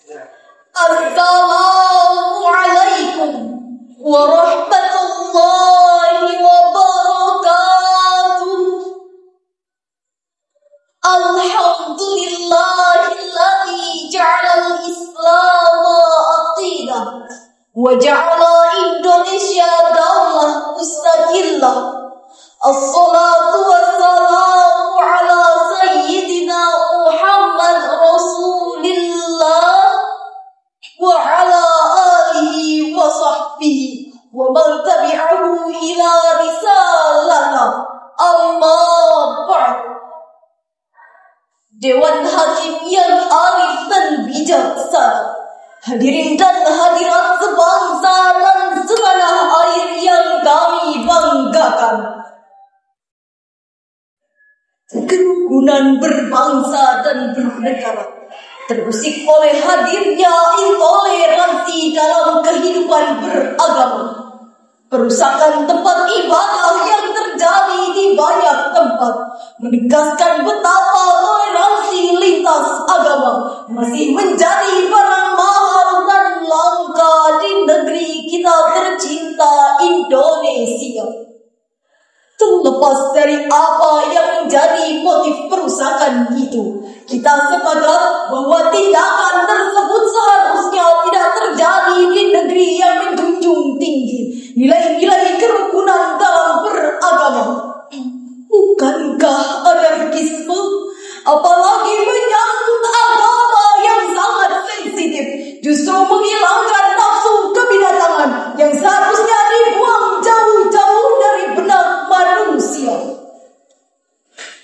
Assalamualaikum warahmatullahi wabarakatuh. Alhamdulillahilladzi ja'alal Islam aqidah wa ja'ala Indonesia daulah mustaqillah. Assalatu wassalamu ala sayyidina Muhammad Rasulillah wa ala alihi wa sahbihi wa man tabi'ahu ila risalana. Amma ba'd. Dewan Hakim yang arif dan bijaksana, hadirin dan hadirat sebangsa dan setanah air yang kami banggakan, kerukunan berbangsa dan bernegara terusik oleh hadirnya intoleransi dalam kehidupan beragama. Perusakan tempat ibadah yang terjadi di banyak tempat menegaskan betapa toleransi lintas agama masih menjadi barang mahal dan langka di negeri kita tercinta Indonesia. Terlepas dari apa yang menjadi motif perusakan itu, kita sepakat bahwa tindakan tersebut seharusnya tidak terjadi di negeri yang menjunjung tinggi nilai-nilai kerukunan dalam beragama. Bukankah anarkisme, apalagi menyangkut agama yang sangat sensitif, justru menghilangkan nafsu kebinatangan yang seharusnya dibuang jauh-jauh dari benak manusia?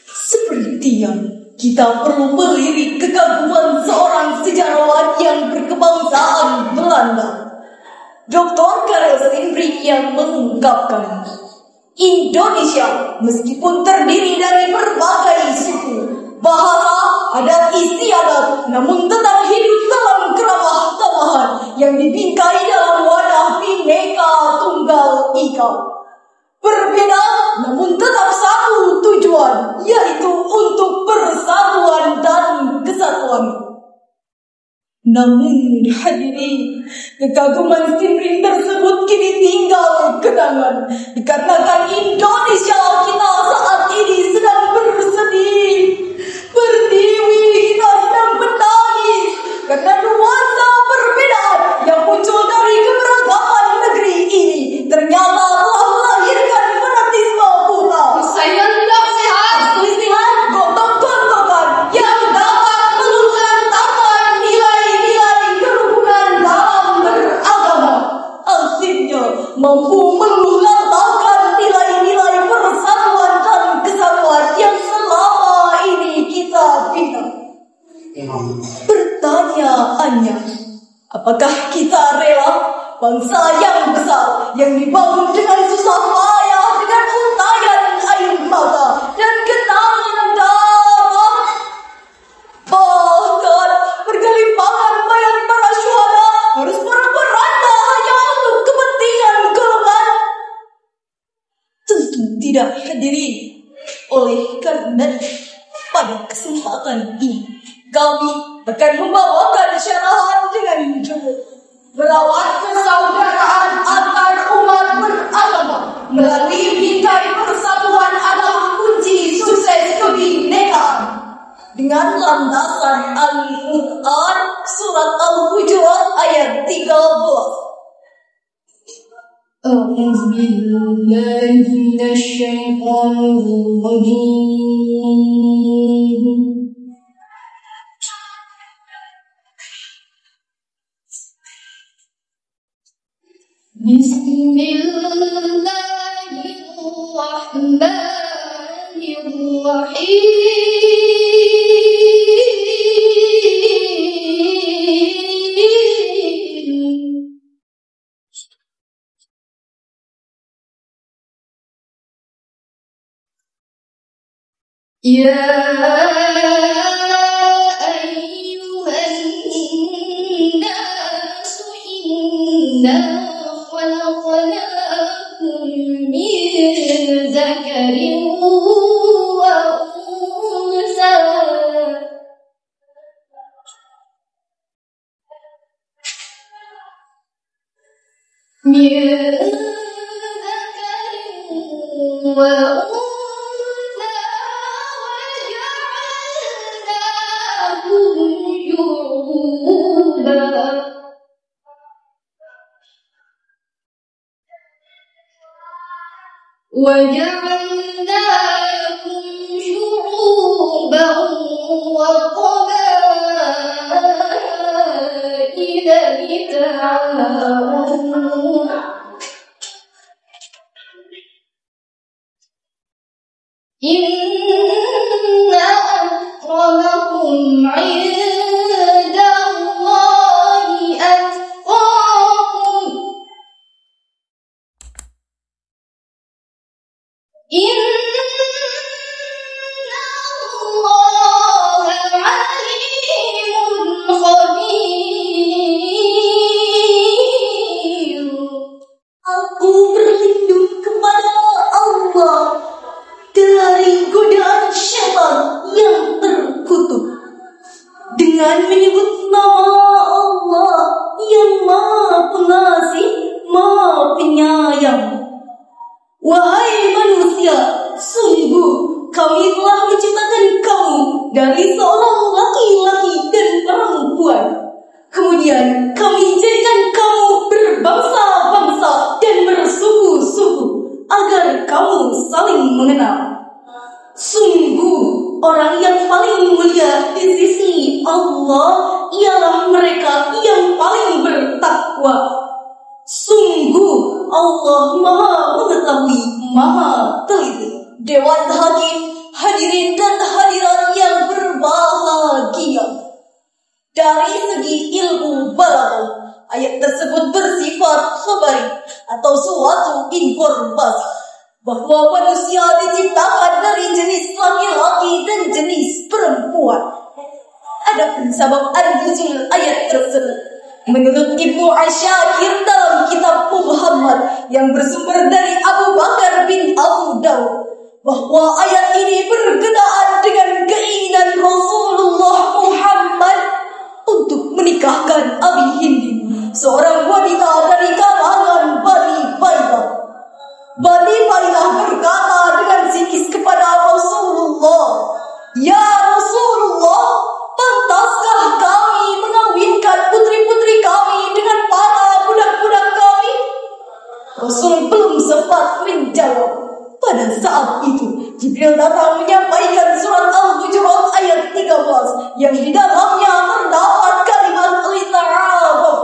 Sepertinya kita perlu melirik kekaguman seorang sejarawan yang berkebangsaan Belanda, Dr. Karel Steenbrink, yang mengungkapkan, Indonesia meskipun terdiri dari berbagai suku, bahasa, adat istiadat, namun tetap hidup dalam keramah tamahan yang dibingkai dalam wadah Bhinneka Tunggal Ika. Berbeda namun tetap satu tujuan, yaitu untuk persatuan dan kesatuan. Namun hadirin, kekaguman Steenbrink tersebut kini tinggal kenangan, dikarenakan Indonesia kita saat ini sedang bersedih, berdiri, kita sedang menangis karena nuansa perbedaan yang muncul dari keberagaman negeri ini ternyata telah melahirkan fanatisme buta. Saya tidak sehat, selisihan, gontok-gontokan yang dapat melunturkan nilai-nilai kerukunan dalam beragama. Akhirnya mampu meluluhlantakkan nilai-nilai persatuan dan kesatuan yang selama ini kita bina. Pertanyaannya, apakah kita rela bangsa yang besar yang dibangun dengan susah payah, dengan untayan air mata dan genangan darah, bahkan bergelimpangan mayat para syuhada harus berperanda hanya untuk kepentingan golongan? Tentu tidak, hadirin. Oleh karena pada kesempatan ini kami akan membawakan syarahan dengan judul Merawat Persaudaraan Antar Umat Beragama melalui bingkai persatuan adalah kunci sukses kebinekaan, dengan landasan Al-Quran surat Al-Hujurat ayat 13. A'udzu billahi minasyaitonir rajim. Bismillahirrahmanirrahim. Ya ayyuhan nasu inna khalaqnakum min zakarin wa unsa من ذكر وأنثى وجعلناكم شعوبا وقبائل لتعارفوا إن أكرمكم عند الله أتقاكم إن الله عليم خبير. Aku berlindung kepada Allah dari godaan syaitan yang terkutuk dengan menyebut nama Allah yang Maha Pengasih, Maha Penyayang. Wahai manusia, sungguh kami telah menciptakan kamu dari seorang laki-laki dan perempuan. Kemudian kami jadikan kamu berbangsa-bangsa dan bersuku-suku agar kamu saling mengenal. Sungguh orang yang paling mulia di sisi Allah ialah mereka yang paling bertakwa. Sungguh Allah Maha mengetahui, Maha teliti. Dewan Hakim, hadirin dan hadirat yang berbahagia. Dari segi ilmu balaghah, ayat tersebut bersifat khabari atau suatu informasi bahwa manusia diciptakan dari jenis laki-laki dan jenis perempuan. Adapun sabab an-nuzul ayat tersebut menurut Ibnu Asyakir dalam kitab Muhammad yang bersumber dari Abu Bakar bin Abu Daud, bahwa ayat ini berkenaan dengan keinginan Rasulullah Muhammad untuk menikahkan Abi Hindin, seorang wanita dari kalangan Bani Bailah. Bani Bailah berkata dengan sikis kepada Rasulullah, "Ya Rasulullah, pantaskah kami mengawinkan putri-putri kami dengan para budak-budak kami?" Rasul belum sempat menjawab. Pada saat itu Jibril datang menyampaikan surat Al-Hujurat ayat 13 yang di dalamnya terdapat kalimat lita'arafu.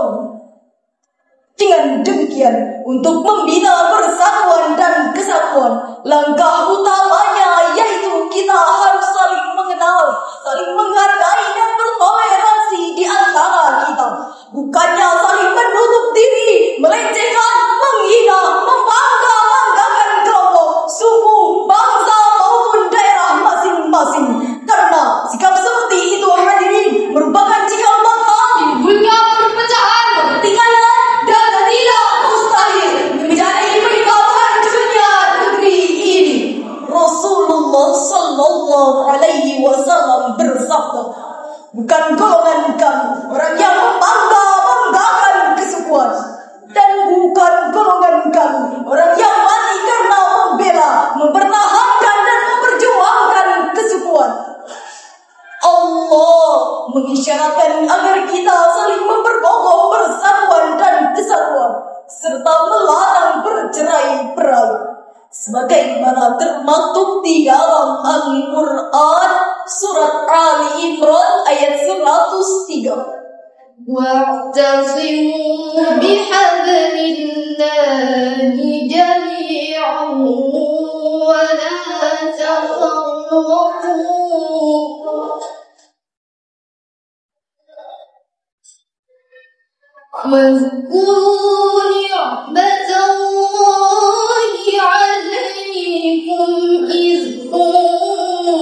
Dengan demikian, untuk membina persatuan dan kesatuan, langkah utamanya yaitu kita harus saling mengenal, saling menghargai dan bertoleransi di antara kita. Bukannya saling menutup diri, melecehkan, menghina, membangga-banggakan kelompok, suku, bangsa maupun daerah masing-masing. Karena sikap seperti itu, hadirin, merupakan sikap bakal timbulnya perpecahan, pertikaian, dan tidak mustahil menjadi perkembangan dunia negeri ini. Rasulullah Sallallahu Alaihi Wasallam bersabda, "Bukan golongan kamu orang yang membangga-banggakan kesukuan, dan bukan golongan kamu orang yang mati karena membela, mempertahankan dan memperjuangkan kesukuan." Allah mengisyaratkan agar kita saling memperkokoh persatuan dan kesatuan, serta melarang bercerai-berai, sebagaimana termaktub di dalam Al-Quran surat Ali Imran ayat 103. Wa'tasimu bihablillahi jami'an wa la tafarraqu. واذكروا نعمة الله عليكم إذ كنتم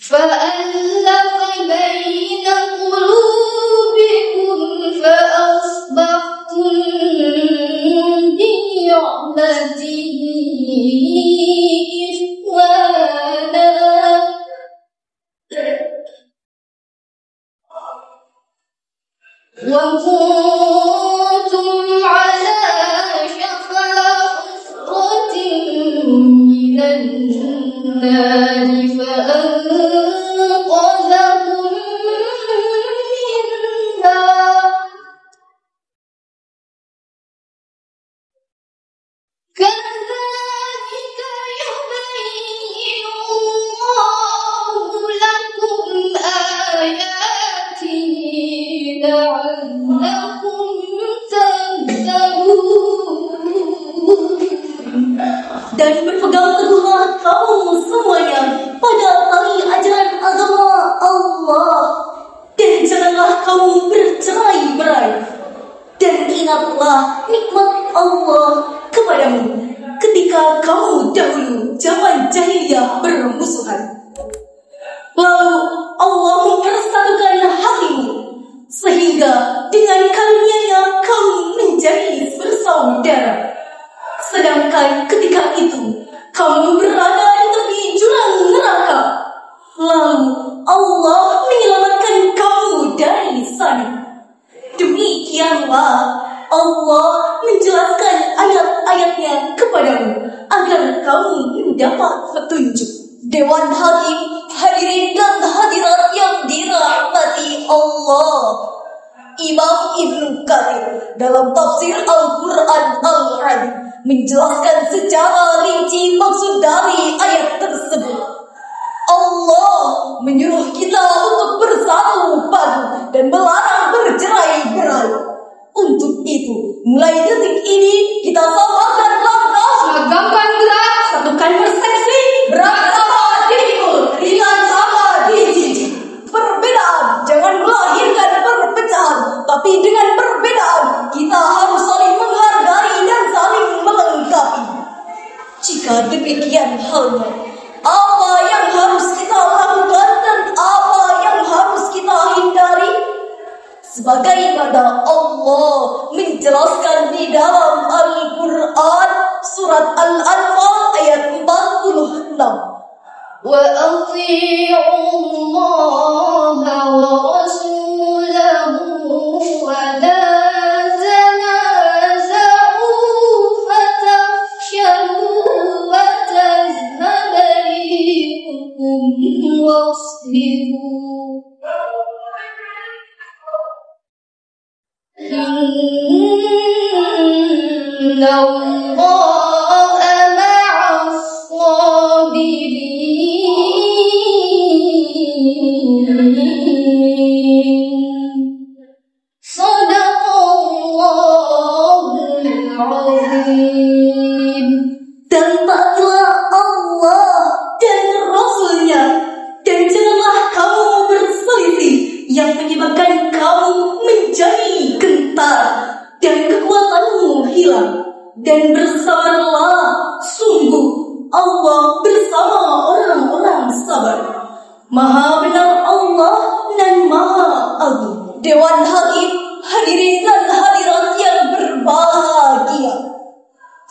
فألف بين قلوبكم فأصبحتم بنعمته إخوانا وكنتم على شفا حفرة من النار فأنقذكم منها كذلك يبين الله لكم آياته لعلكم تهتدون. Dan berpegang teguhlah kamu semuanya pada tali ajaran agama Allah, dan janganlah kamu bercerai-berai, dan ingatlah nikmat Allah kepadamu ketika kamu dahulu zaman jahiliyah bermusuhan. Lalu Allah mempersatukan hatimu sehingga dengan karunia-Nya kamu menjadi bersaudara. Sedangkan ketika itu kamu berada di tepi jurang neraka, lalu Allah menyelamatkan kamu dari sana. Demikianlah Allah menjelaskan ayat-ayatnya kepadamu agar kamu mendapat petunjuk. Dewan Hakim, hadirin dan hadirat yang dirahmati Allah, Imam Ibnu Katsir dalam tafsir Al-Quran Al-Azim menjelaskan secara rinci maksud dari ayat tersebut. Allah menyuruh kita untuk bersatu padu dan melarang bercerai-berai. Untuk itu, mulai detik ini kita samakan langkah, samakan gerak, satukan persepsi, bersama dipikul, ringan sama dijijik. Perbedaan jangan melahirkan perpecahan, tapi dengan perbedaan kita harus saling menghargai dan saling melengkapi. Jika demikian halnya, apa yang harus kita lakukan dan apa yang harus kita hindari? Sebagaimana Allah menjelaskan di dalam Al-Quran surat Al-Anfal ayat 46. Wa ati'u Allah wa rasulahu wa la tanaza'u fatafshalu wa tazhaba rihukum wasbiru inna Allaha ma'as sabirin. Shadaqallahul azim. Dan taatilah Allah dan Rasul-Nya, dan janganlah kamu berselisih yang menyebabkan kamu menjadi gentar dan kekuatanmu hilang. Dan bersabarlah, sungguh Allah bersama orang-orang sabar. Maha benar Allah dan Maha Agung. Dewan Hakim, hadirin dan hadirat yang berbahagia,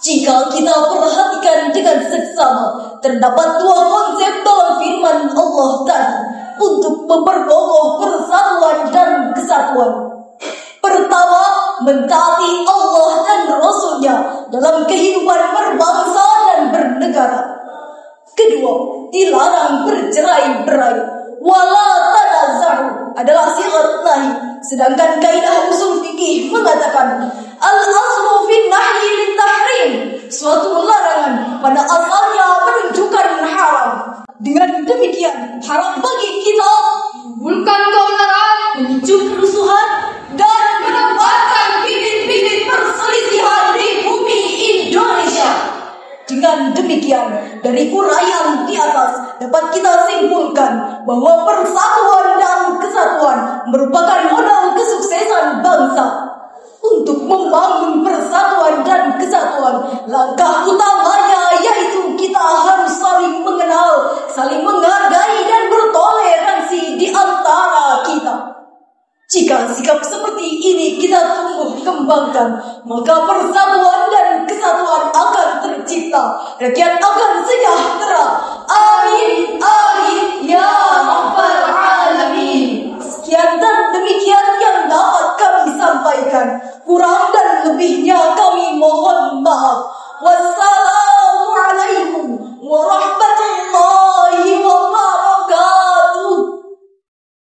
jika kita perhatikan dengan seksama, terdapat dua konsep dalam firman Allah tadi untuk memperkokoh persatuan dan kesatuan. Pertama, mentaati Allah dan Rasul-Nya dalam kehidupan berbangsa dan bernegara. Kedua, dilarang bercerai-berai. Wala tanaza'u adalah syiar nahi, sedangkan kaidah usul fikih mengatakan al-aslu fin nahyi lit-tahrim, suatu larangan pada asalnya menunjukkan haram. Dengan demikian, haram bagi kita menimbulkan keonaran, memicu kerusuhan, dan menempatkan bibit-bibit perselisihan di bumi Indonesia. Dengan demikian, dari uraian di atas dapat kita simpulkan bahwa persatuan dan kesatuan merupakan modal kesuksesan bangsa. Untuk membangun persatuan dan kesatuan, langkah utamanya yaitu kita harus saling mengenal, saling menghargai dan bertolak kembangkan, maka persatuan dan kesatuan akan tercipta. Rakyat akan sejahtera.